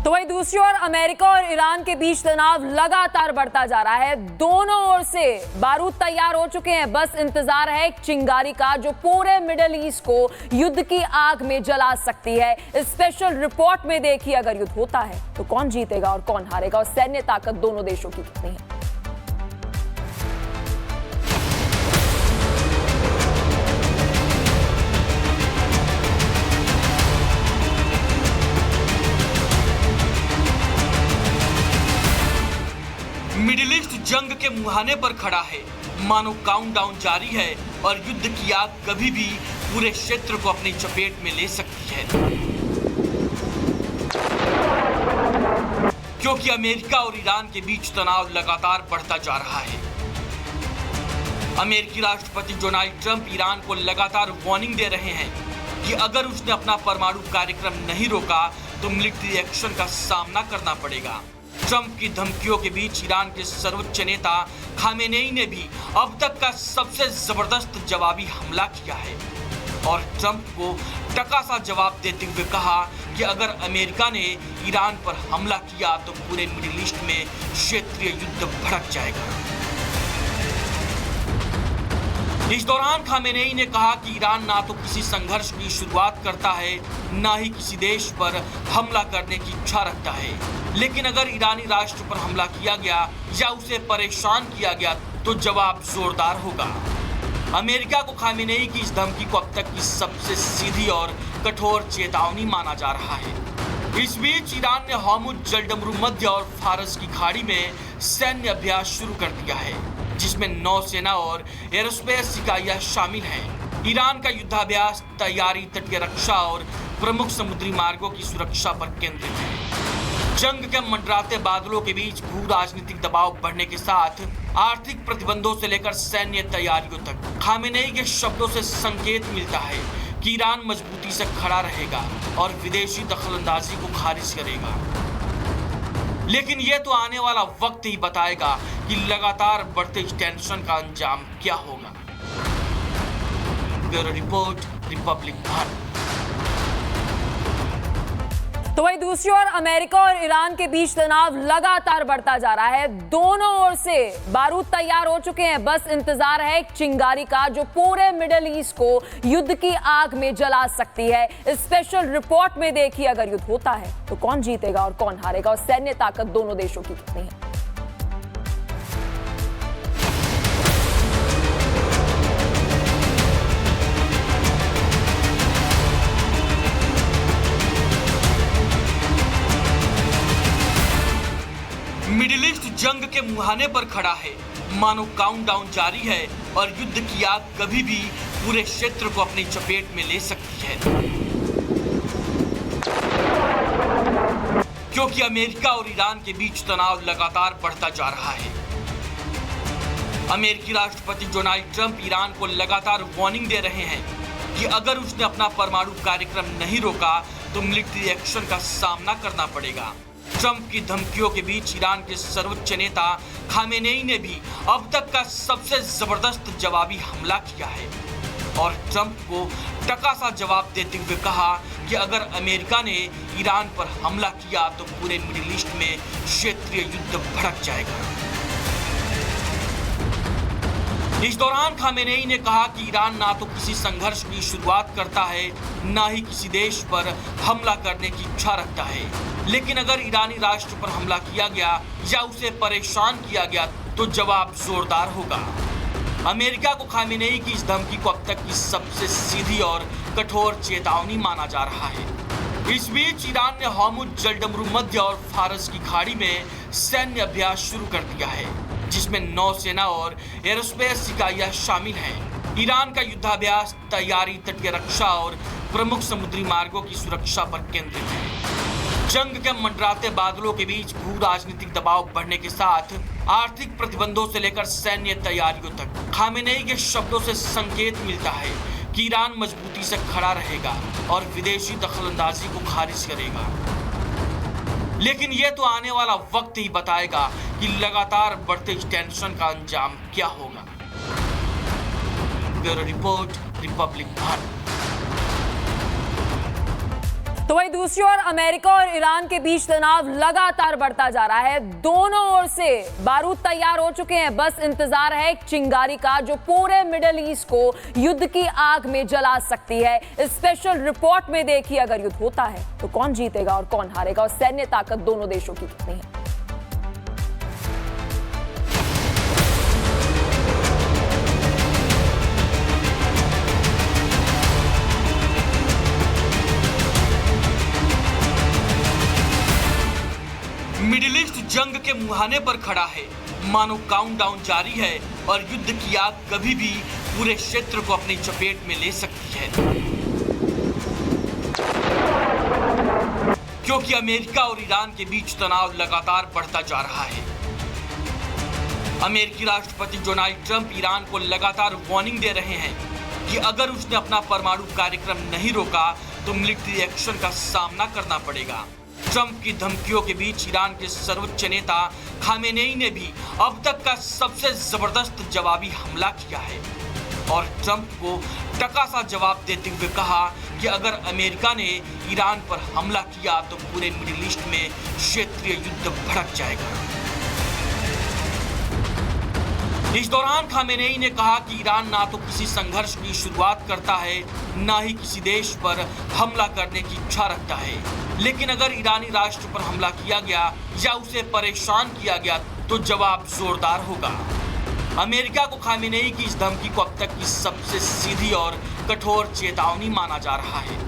तो वहीं दूसरी ओर अमेरिका और ईरान के बीच तनाव लगातार बढ़ता जा रहा है। दोनों ओर से बारूद तैयार हो चुके हैं, बस इंतजार है एक चिंगारी का जो पूरे मिडिल ईस्ट को युद्ध की आग में जला सकती है। इस स्पेशल रिपोर्ट में देखिए, अगर युद्ध होता है तो कौन जीतेगा और कौन हारेगा और सैन्य ताकत दोनों देशों की कितनी है। मिडिल ईस्ट जंग के मुहाने पर खड़ा है, मानो काउंटडाउन जारी है और युद्ध की आग कभी भी पूरे क्षेत्र को अपनी चपेट में ले सकती है। क्योंकि अमेरिका और ईरान के बीच तनाव लगातार बढ़ता जा रहा है। अमेरिकी राष्ट्रपति डोनाल्ड ट्रंप ईरान को लगातार वार्निंग दे रहे हैं कि अगर उसने अपना परमाणु कार्यक्रम नहीं रोका तो मिलिट्री एक्शन का सामना करना पड़ेगा। ट्रंप की धमकियों के बीच ईरान के सर्वोच्च नेता खामेनेई ने भी अब तक का सबसे जबरदस्त जवाबी हमला किया है और ट्रंप को टका सा जवाब देते हुए कहा कि अगर अमेरिका ने ईरान पर हमला किया तो पूरे मिडिल ईस्ट में क्षेत्रीय युद्ध भड़क जाएगा। इस दौरान खामेनेई ने कहा कि ईरान ना तो किसी संघर्ष की शुरुआत करता है, ना ही किसी देश पर हमला करने की इच्छा रखता है, लेकिन अगर ईरानी राष्ट्र पर हमला किया गया या उसे परेशान किया गया तो जवाब जोरदार होगा। अमेरिका को खामेनेई की इस धमकी को अब तक की सबसे सीधी और कठोर चेतावनी माना जा रहा है। इस बीच ईरान ने हॉर्मुज जलडमरू मध्य और फारस की खाड़ी में सैन्य अभ्यास शुरू कर दिया है, जिसमें नौसेना और एरोस्पेस इकाइयां शामिल हैं। ईरान का युद्धाभ्यास तैयारी, तटीय रक्षा और प्रमुख समुद्री मार्गों की सुरक्षा पर केंद्रित है। जंग के मंडराते बादलों के बीच भू राजनीतिक दबाव बढ़ने के साथ आर्थिक प्रतिबंधों से लेकर सैन्य तैयारियों तक खामेनेई के शब्दों से संकेत मिलता है कि ईरान मजबूती से खड़ा रहेगा और विदेशी दखलंदाजी को खारिज करेगा। लेकिन यह तो आने वाला वक्त ही बताएगा कि लगातार बढ़ते इस टेंशन का अंजाम क्या होगा। Bureau report, Republic Bharat. तो वहीं दूसरी ओर अमेरिका और ईरान के बीच तनाव लगातार बढ़ता जा रहा है। दोनों ओर से बारूद तैयार हो चुके हैं, बस इंतजार है एक चिंगारी का जो पूरे मिडिल ईस्ट को युद्ध की आग में जला सकती है। इस स्पेशल रिपोर्ट में देखिए, अगर युद्ध होता है तो कौन जीतेगा और कौन हारेगा और सैन्य ताकत दोनों देशों की कितनी है। मिडिल ईस्ट जंग के मुहाने पर खड़ा है, मानो काउंटडाउन जारी है और युद्ध की आग कभी भी पूरे क्षेत्र को अपनी चपेट में ले सकती है। क्योंकि अमेरिका और ईरान के बीच तनाव लगातार बढ़ता जा रहा है। अमेरिकी राष्ट्रपति डोनाल्ड ट्रंप ईरान को लगातार वार्निंग दे रहे हैं कि अगर उसने अपना परमाणु कार्यक्रम नहीं रोका तो मिलिट्री एक्शन का सामना करना पड़ेगा। ट्रंप की धमकियों के बीच ईरान के सर्वोच्च नेता खामेनेई ने भी अब तक का सबसे जबरदस्त जवाबी हमला किया है और ट्रंप को टका सा जवाब देते हुए कहा कि अगर अमेरिका ने ईरान पर हमला किया तो पूरे मिडिल ईस्ट में क्षेत्रीय युद्ध भड़क जाएगा। इस दौरान खामेनेई ने कहा कि ईरान ना तो किसी संघर्ष की शुरुआत करता है, ना ही किसी देश पर हमला करने की इच्छा रखता है, लेकिन अगर ईरानी राष्ट्र पर हमला किया गया या उसे परेशान किया गया तो जवाब जोरदार होगा। अमेरिका को खामेनेई की इस धमकी को अब तक की सबसे सीधी और कठोर चेतावनी माना जा रहा है। इस बीच ईरान ने हॉर्मुज जलडमरू मध्य और फारस की खाड़ी में सैन्य अभ्यास शुरू कर दिया है, जिसमें नौसेना और एरोस्पेस इकाइयां शामिल हैं। ईरान का युद्धाभ्यास तैयारी, तटीय रक्षा और प्रमुख समुद्री मार्गों की सुरक्षा पर केंद्रित है। जंग के मंडराते बादलों के बीच भू राजनीतिक दबाव बढ़ने के साथ आर्थिक प्रतिबंधों से लेकर सैन्य तैयारियों तक खामेनेई के शब्दों से संकेत मिलता है कि ईरान मजबूती से खड़ा रहेगा और विदेशी दखलंदाजी को खारिज करेगा। लेकिन यह तो आने वाला वक्त ही बताएगा कि लगातार बढ़ते इस टेंशन का अंजाम क्या होगा। Bureau report, Republic Bharat. तो वहीं दूसरी ओर अमेरिका और ईरान के बीच तनाव लगातार बढ़ता जा रहा है। दोनों ओर से बारूद तैयार हो चुके हैं, बस इंतजार है एक चिंगारी का जो पूरे मिडिल ईस्ट को युद्ध की आग में जला सकती है। इस स्पेशल रिपोर्ट में देखिए, अगर युद्ध होता है तो कौन जीतेगा और कौन हारेगा, और सैन्य ताकत दोनों देशों की कितनी है। मिडिल ईस्ट जंग के मुहाने पर खड़ा है, मानो काउंटडाउन जारी है और युद्ध की आग कभी भी पूरे क्षेत्र को अपनी चपेट में ले सकती है। क्योंकि अमेरिका और ईरान के बीच तनाव लगातार बढ़ता जा रहा है। अमेरिकी राष्ट्रपति डोनाल्ड ट्रंप ईरान को लगातार वार्निंग दे रहे हैं कि अगर उसने अपना परमाणु कार्यक्रम नहीं रोका तो मिलिट्री एक्शन का सामना करना पड़ेगा। ट्रंप की धमकियों के बीच ईरान के सर्वोच्च नेता खामेनेई ने भी अब तक का सबसे जबरदस्त जवाबी हमला किया है और ट्रंप को टका सा जवाब देते हुए कहा कि अगर अमेरिका ने ईरान पर हमला किया तो पूरे मिडिल ईस्ट में क्षेत्रीय युद्ध भड़क जाएगा। इस दौरान खामेनेई ने कहा कि ईरान ना तो किसी संघर्ष की शुरुआत करता है, ना ही किसी देश पर हमला करने की इच्छा रखता है, लेकिन अगर ईरानी राष्ट्र पर हमला किया गया या उसे परेशान किया गया तो जवाब जोरदार होगा। अमेरिका को खामेनेई की इस धमकी को अब तक की सबसे सीधी और कठोर चेतावनी माना जा रहा है।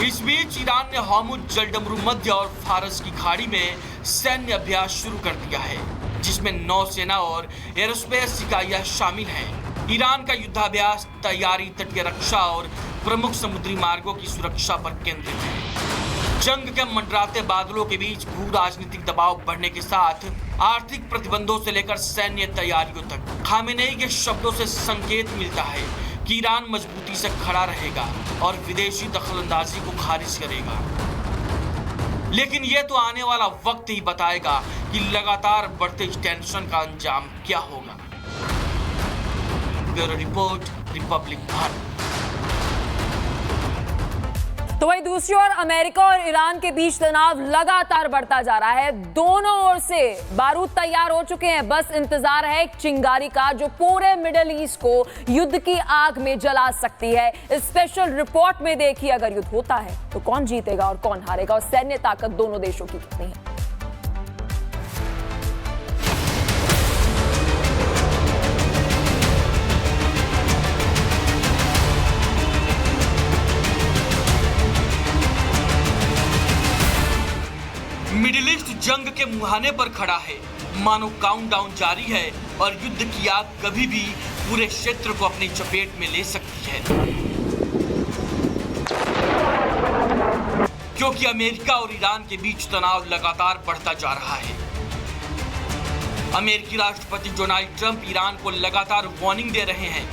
इस बीच ईरान ने हॉर्मुज जलडमरू मध्य और फारस की खाड़ी में सैन्य अभ्यास शुरू कर दिया है, जिसमें नौसेना और एरोस्पेस इकाइयां शामिल हैं। ईरान का युद्धाभ्यास तैयारी, तटीय रक्षा और प्रमुख समुद्री मार्गों की सुरक्षा पर केंद्रित है। जंग के मंडराते बादलों के बीच भू राजनीतिक दबाव बढ़ने के साथ आर्थिक प्रतिबंधों से लेकर सैन्य तैयारियों तक खामेनेई के शब्दों से संकेत मिलता है कि ईरान मजबूती से खड़ा रहेगा और विदेशी दखलंदाजी को खारिज करेगा। लेकिन यह तो आने वाला वक्त ही बताएगा कि लगातार बढ़ते इस टेंशन का अंजाम क्या होगा। Bureau report, Republic Bharat. तो वहीं दूसरी ओर अमेरिका और ईरान के बीच तनाव लगातार बढ़ता जा रहा है। दोनों ओर से बारूद तैयार हो चुके हैं, बस इंतजार है एक चिंगारी का जो पूरे मिडिल ईस्ट को युद्ध की आग में जला सकती है। इस स्पेशल रिपोर्ट में देखिए, अगर युद्ध होता है तो कौन जीतेगा और कौन हारेगा, और सैन्य ताकत दोनों देशों की कितनी है। मिडिल ईस्ट जंग के मुहाने पर खड़ा है, मानो काउंटडाउन जारी है और युद्ध की आग कभी भी पूरे क्षेत्र को अपनी चपेट में ले सकती है। क्योंकि अमेरिका और ईरान के बीच तनाव लगातार बढ़ता जा रहा है। अमेरिकी राष्ट्रपति डोनाल्ड ट्रंप ईरान को लगातार वार्निंग दे रहे हैं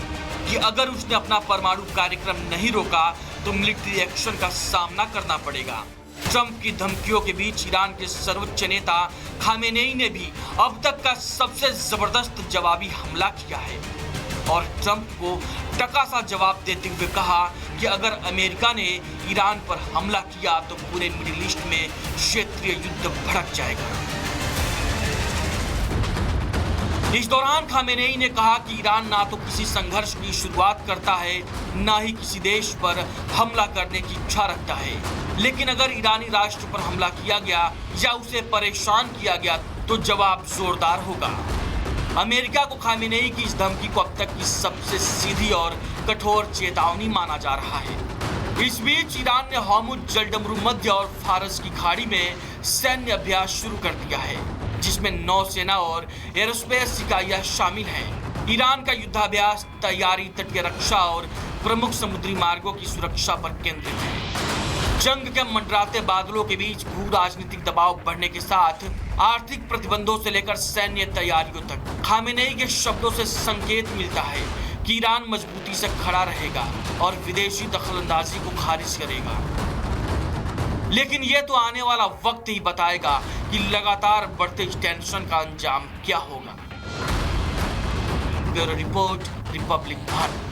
कि अगर उसने अपना परमाणु कार्यक्रम नहीं रोका तो मिलिट्री एक्शन का सामना करना पड़ेगा। ट्रंप की धमकियों के बीच ईरान के सर्वोच्च नेता खामेनेई ने भी अब तक का सबसे जबरदस्त जवाबी हमला किया है और ट्रंप को टका सा जवाब देते हुए कहा कि अगर अमेरिका ने ईरान पर हमला किया तो पूरे मिडिल ईस्ट में क्षेत्रीय युद्ध भड़क जाएगा। इस दौरान खामेनेई ने कहा कि ईरान ना तो किसी संघर्ष की शुरुआत करता है, ना ही किसी देश पर हमला करने की इच्छा रखता है, लेकिन अगर ईरानी राष्ट्र पर हमला किया गया या उसे परेशान किया गया तो जवाब जोरदार होगा। अमेरिका को खामेनेई की इस धमकी को अब तक की सबसे सीधी और कठोर चेतावनी माना जा रहा है। इस बीच ईरान ने हॉर्मुज जलडमरू मध्य और फारस की खाड़ी में सैन्य अभ्यास शुरू कर दिया है, जिसमें नौसेना और एरोस्पेस इकाइयां शामिल हैं। ईरान का युद्धाभ्यास तैयारी, तटीय रक्षा और प्रमुख समुद्री मार्गों की सुरक्षा पर केंद्रित है। जंग के मंडराते बादलों के बीच भू राजनीतिक दबाव बढ़ने के साथ आर्थिक प्रतिबंधों से लेकर सैन्य तैयारियों तक खामेनेई के शब्दों से संकेत मिलता है कि ईरान मजबूती से खड़ा रहेगा और विदेशी दखलंदाजी को खारिज करेगा। लेकिन यह तो आने वाला वक्त ही बताएगा कि लगातार बढ़ते इस टेंशन का अंजाम क्या होगा। Bureau report, Republic Bharat.